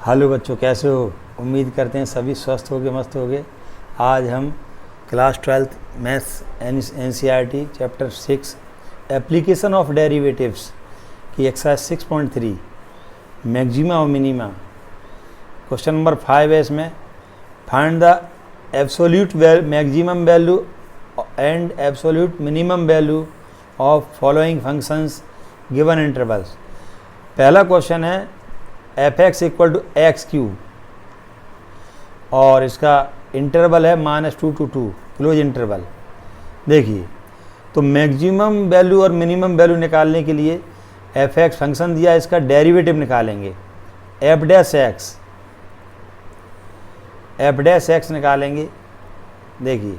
Hello बच्चों, कैसे हो? उम्मीद करते हैं सभी स्वस्थ होगे, मस्त होगे। आज हम class 12th maths NCERT chapter 6 application of derivatives की एक्सरसाइज 6.3 मैक्सिमा और मिनिमा क्वेश्चन नंबर 5 है। इसमें find the absolute maximum value and absolute minimum value of following functions given intervals. पहला क्वेश्चन है f(x) equal to x Q और इसका interval है -2 to 2 close interval. देखिए, तो मैक्सिमम वैल्यू और मिनिमम वैल्यू निकालने के लिए f(x) फंक्शन दिया, इसका डेरिवेटिव निकालेंगे। f'(x) निकालेंगे। देखिए,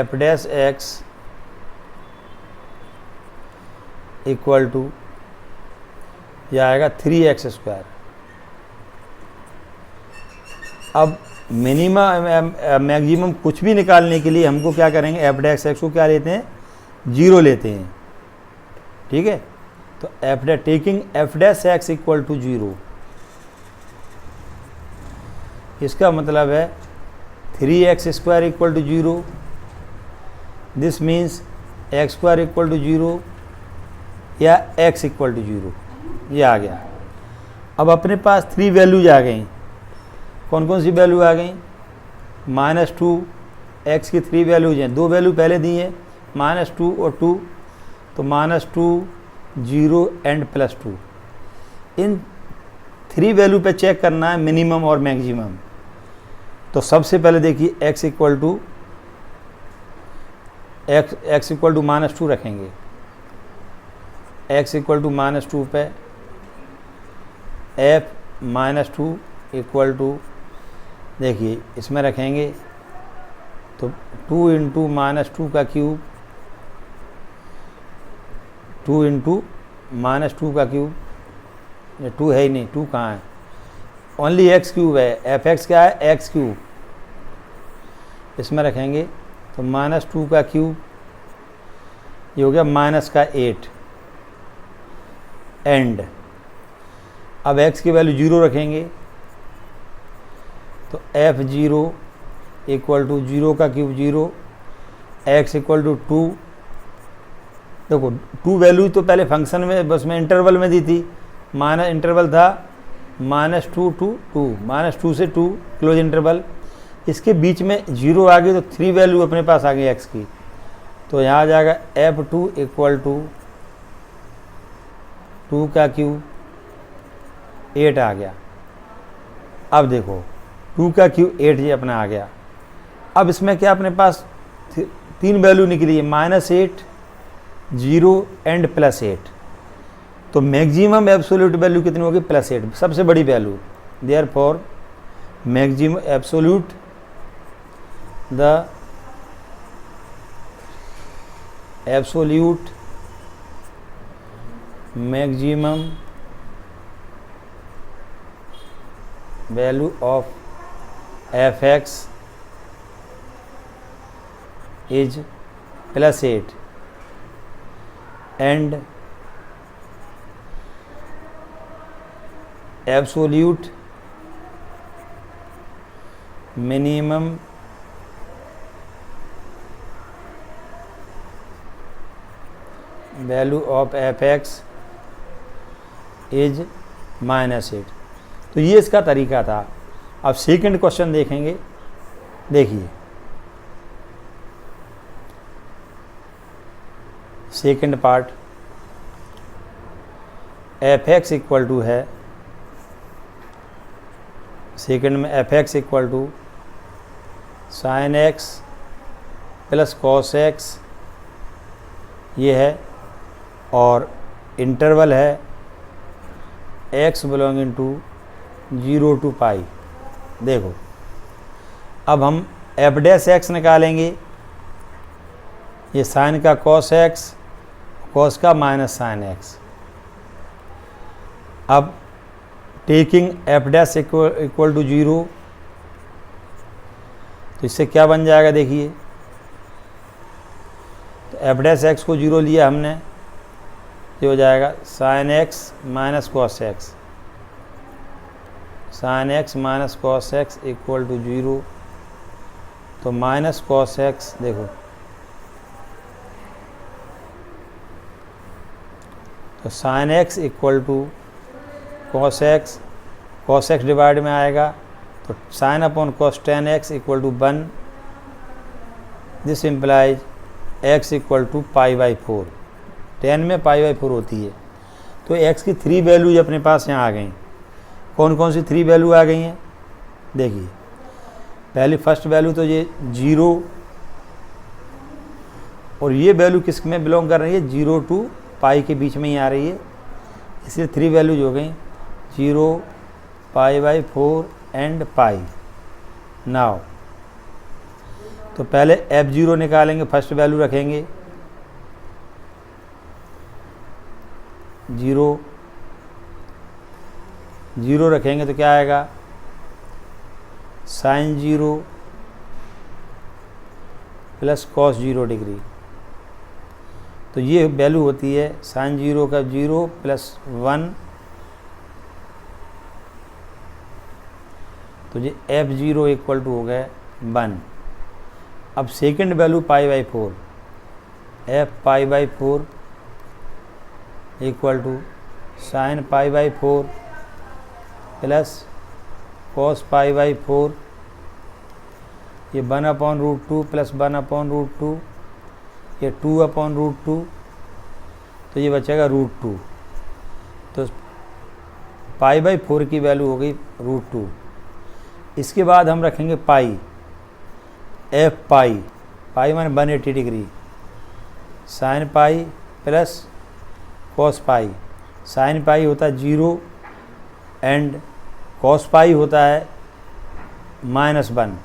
f'(x) इक्वल टू यह आएगा 3x²। अब मैक्सिमम कुछ भी निकालने के लिए हमको क्या करेंगे, f'(x) को क्या लेते हैं, 0 लेते हैं। ठीक है, तो टेकिंग f'(x) इक्वल टू 0, इसका मतलब है 3x² equal to 0। This means x² equal to 0 या x इक्वल टू 0, ये आ गया। अब अपने पास 3 वैल्यूज आ गई। कौन कौन सी वैल्यू आ गई? -2, x की 3 वैल्यूज हैं। 2 वैल्यू पहले दी है, -2 और 2, तो -2, 0 एंड +2। इन 3 वैल्यू पे चेक करना है मिनिमम और मैक्सिमम। तो सबसे पहले देखिए x इक्वल टू -2 रखेंगे। x इक्वल टू -2 पे f-2 इक्वल टू, देखिए इसमें रखेंगे तो 2 इंटू -2 का क्यूब, 2 इंटू -2 का क्यूब, ये 2 है ही नहीं, 2 कहाँ है, ओनली x³ है। f(x) क्या है, x³। इसमें रखेंगे तो -2 का क्यूब, ये हो गया -8 एंड। अब x की वैल्यू 0 रखेंगे तो f0 इक्वल टू 0 का क्यूब 0, x इक्वल टू 2। देखो 2 वैल्यू तो पहले फंक्शन में बस में इंटरवल में दी थी, इंटरवल था -2 to 2, -2 से 2 क्लोज इंटरवल। इसके बीच में 0 आ गई तो 3 वैल्यू अपने पास आ गई x की, तो यहाँ आ जाएगा f2 इक्वल टू 2 का क्यूब 8 आ गया। अब देखो 2 का क्यूब 8 ये अपना आ गया। अब इसमें क्या अपने पास 3 वैल्यू निकली है, -8, 0 एंड +8। तो मैक्सिमम एब्सोल्यूट वैल्यू कितनी होगी, +8, सबसे बड़ी value. Therefore maximum absolute the absolute maximum value of f(x) is +8 and absolute minimum value of f(x) is -8। तो ये इसका तरीका था। अब सेकंड क्वेश्चन देखेंगे। देखिए, second part, f(x) equal to है, सेकंड में f(x) equal to sin x plus cos x, ये है, और इंटरवल है x बिलोंगिंग टू 0 to π। देखो, अब हम f'(x) निकालेंगे। ये साइन का cos x, cos का -sin x। अब टेकिंग f' इक्वल टू 0, तो इससे क्या बन जाएगा, देखिए तो f' x को 0 लिया हमने, ये हो जाएगा sine x minus cos x, sine x minus cos x equal to 0। तो माइनस कॉस एक्स देखो, तो sine x equal to cos x, cos x divide में आएगा तो sine upon cos ten x equal to 1। This implies x equal to pi by 4। 10 में पाई by 4 होती है। तो एक्स की 3 वैल्यूज अपने पास यहाँ आ गई। कौन कौन सी 3 वैल्यू आ गई हैं देखिए। पहली फर्स्ट वैल्यू तो ये 0, और ये वैल्यू किस में बिलोंग कर रही है, 0 टू पाई के बीच में ही आ रही है, इसलिए 3 वैल्यूज हो गई 0, पाई बाई 4 एंड पाई। नाउ तो पहले f0 निकालेंगे, फर्स्ट वैल्यू रखेंगे 0 रखेंगे तो क्या आएगा, साइन 0 प्लस कॉस 0 डिग्री। तो ये वैल्यू होती है साइन 0 का 0 प्लस 1। तो ये f0 इक्वल टू हो गया 1। अब second value pi by 4, f pi by 4 equal to sine pi by 4 plus cos pi by 4। ये 1 upon root 2 plus 1 upon root 2, ये 2 अपॉन रूट 2, तो ये बचेगा रूट 2। तो पाई बाई 4 की वैल्यू हो गई रूट 2। इसके बाद हम रखेंगे पाई, एफ पाई, पाई माने 180 degree, sine pi plus cos पाई। साइन पाई होता है 0 एंड कॉस पाई होता है -1।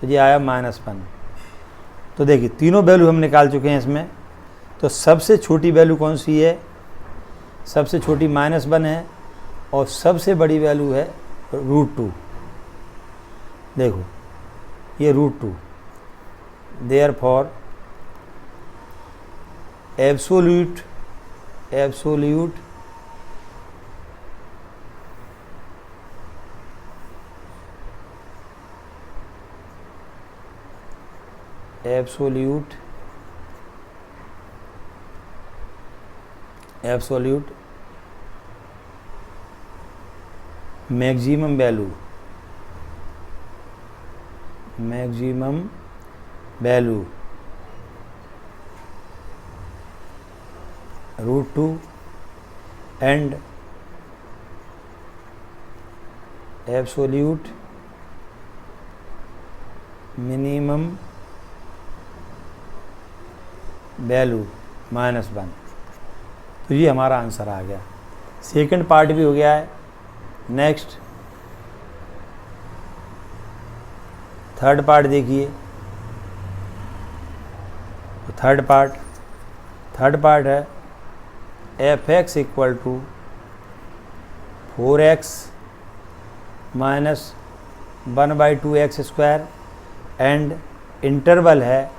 तो ये आया -1। तो देखिए तीनों वैल्यू हम निकाल चुके हैं इसमें। तो सबसे छोटी वैल्यू कौन सी है, सबसे छोटी -1 है, और सबसे बड़ी वैल्यू है रूट 2। देखो ये root 2। Therefore absolute absolute absolute absolute maximum value root 2 and absolute minimum value -1। तो ये हमारा आंसर आ गया। सेकंड पार्ट भी हो गया है। नेक्स्ट थर्ड पार्ट देखिए। तो थर्ड पार्ट है f(x) equal to 4x minus 1/2x² and interval है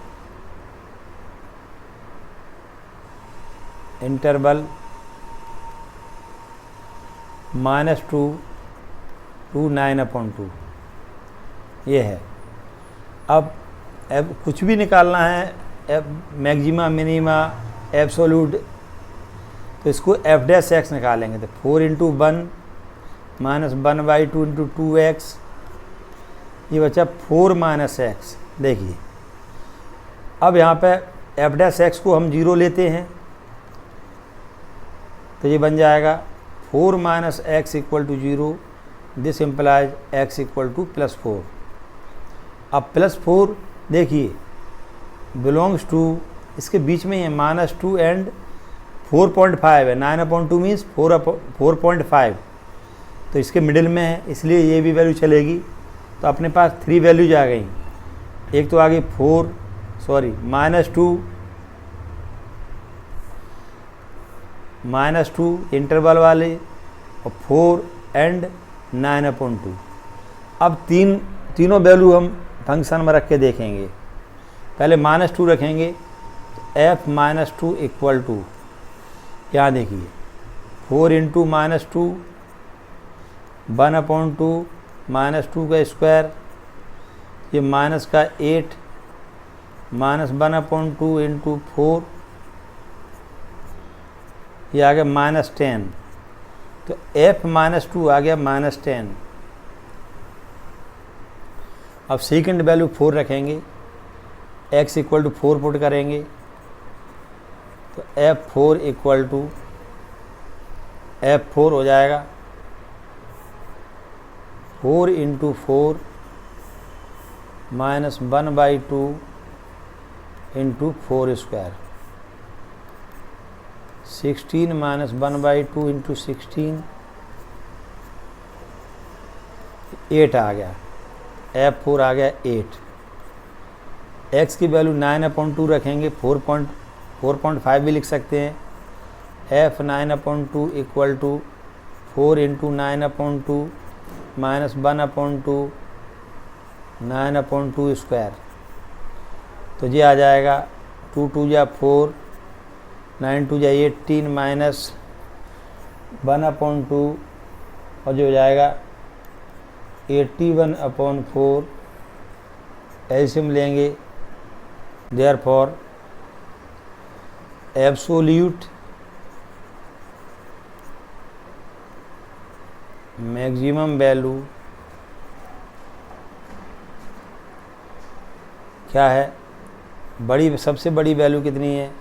-2 to 9/2 ये है। अब कुछ भी निकालना है, मैक्सिमा मिनिमा एब्सोल्यूट, तो इसको f' निकालेंगे। तो 4 × 1 माइनस 1/2 × 2x, ये बचा 4 - x। देखिए अब यहाँ पे f' को हम 0 लेते हैं तो ये बन जाएगा 4 - x equal to 0। This implies x equal to +4। अब +4 देखिए बिलोंग्स टू, इसके बीच में है -2 एंड 4.5 है। 9/2 मीन्स 4.5, तो इसके मिडिल में है, इसलिए ये भी वैल्यू चलेगी। तो अपने पास 3 वैल्यूज आ गई। एक तो आ गई -2 इंटरवल वाले, और 4 एंड 9/2। अब तीनों वैल्यू हम फंक्शन में रख के देखेंगे। पहले -2 रखेंगे, f -2 इक्वल टू यहाँ देखिए 4 इंटू -2 1/2 -2 का स्क्वायर, ये माइनस का 8 -1/2 इंटू 4, ये आ गया -10। तो f -2 आ गया -10। अब सेकंड वैल्यू 4 रखेंगे, x इक्वल टू 4 पुट करेंगे, तो f4 इक्वल टू f4 हो जाएगा 4 इंटू 4 -1/2 इंटू 4 स्क्वायर, 16 -1/2 इंटू 16, 8 आ गया, f4 आ गया 8। x की वैल्यू 9/2 रखेंगे, 4.5 भी लिख सकते हैं। f 9/2 equal to 4 into 9/2 -1/2 9/2 square, तो ये आ जाएगा 2 2 जा 4, 9 2 जा 18 -1/2, और जो हो जाएगा 81/4। एलसीएम लेंगे, देयरफॉर एब्सोल्यूट मैक्सिमम वैल्यू क्या है, बड़ी सबसे बड़ी वैल्यू कितनी है,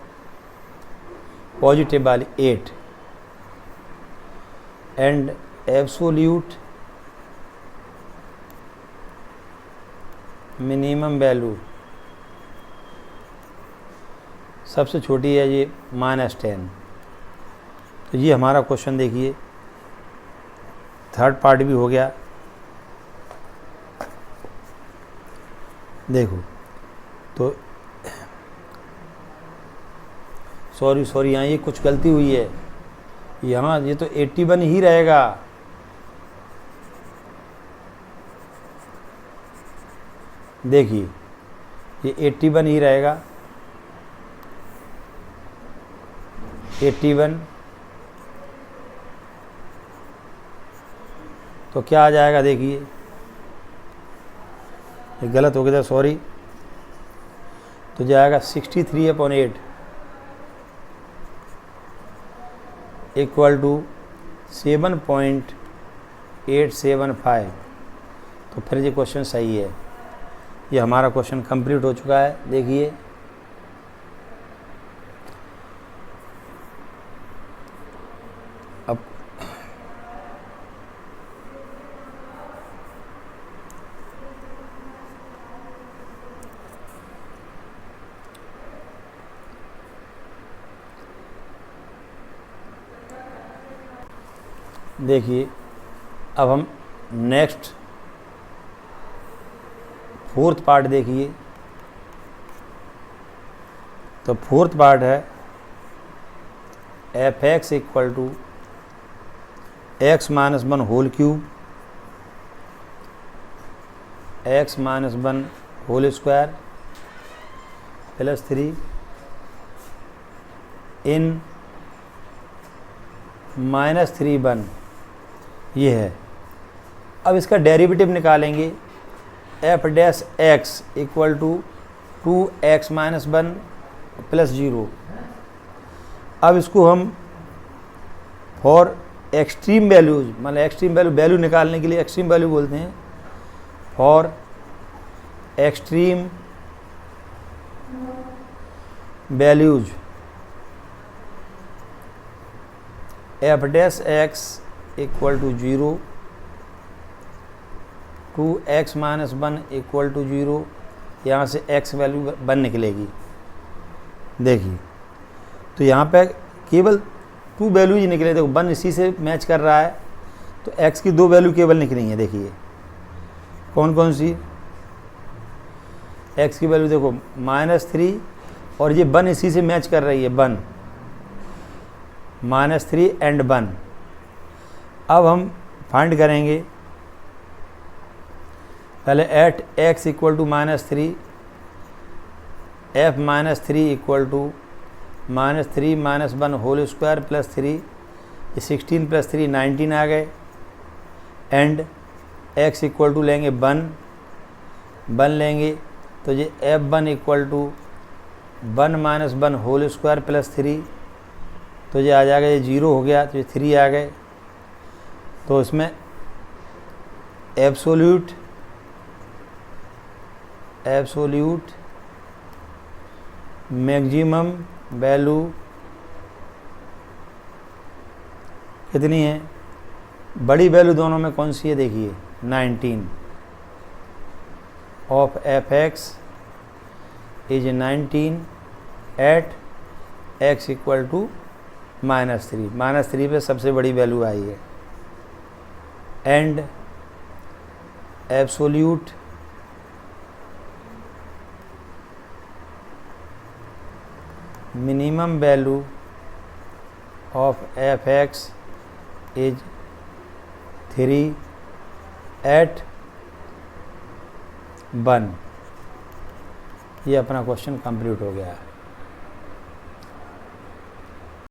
पॉजिटिव वाली 8, एंड एब्सोल्यूट मिनिमम वैल्यू सबसे छोटी है ये -10। तो ये हमारा क्वेश्चन देखिए, थर्ड पार्ट भी हो गया। देखो तो सॉरी यहाँ ये कुछ गलती हुई है, यहाँ ये तो 81 ही रहेगा, देखिए ये 81 ही रहेगा, 81। तो क्या आ जाएगा, देखिए ये गलत हो गया था, सॉरी। तो जाएगा 63/8 इक्वल टू 7.875। तो फिर ये क्वेश्चन सही है, ये हमारा क्वेश्चन कंप्लीट हो चुका है। देखिए अब देखिए, अब हम नेक्स्ट फोर्थ पार्ट देखिए। तो फोर्थ पार्ट है f(x) equal to x - 1 whole cube, x - 1 whole square plus 3 इन -3(1), ये है। अब इसका डेरिवेटिव निकालेंगे, f' equal to 2x - 1 plus 0। अब इसको हम फॉर एक्सट्रीम वैल्यूज, मतलब एक्सट्रीम वैल्यू निकालने के लिए एक्सट्रीम वैल्यू बोलते हैं, for extreme values f' equal to 0, 2x - 1 equal to 0, यहाँ से x वैल्यू 1 निकलेगी। देखिए तो यहाँ पे केवल 2 वैल्यू ही निकले, देखो 1 इसी से मैच कर रहा है, तो x की 2 वैल्यू केवल निकली है। देखिए कौन कौन सी, x की वैल्यू देखो -3, और ये 1 इसी से मैच कर रही है, 1 -3 एंड 1। अब हम फाइंड करेंगे, पहले at x equal to -3, f -3 equal to -3 - 1 whole square plus 3, 16 + 3 19 आ गए। एंड x इक्वल टू लेंगे 1 लेंगे तो ये f1 equal to 1 - 1 whole square plus 3, तो ये आ जाएगा, ये 0 हो गया तो ये 3 आ गए। तो इसमें एब्सोल्यूट मैक्सिमम वैल्यू कितनी है, बड़ी वैल्यू दोनों में कौन सी है देखिए, 19 of f(x) is 19 at x equal to -3। -3 पे सबसे बड़ी वैल्यू आई है। And absolute minimum value of f(x) is 3 at 1। ये अपना क्वेश्चन कंप्लीट हो गया है।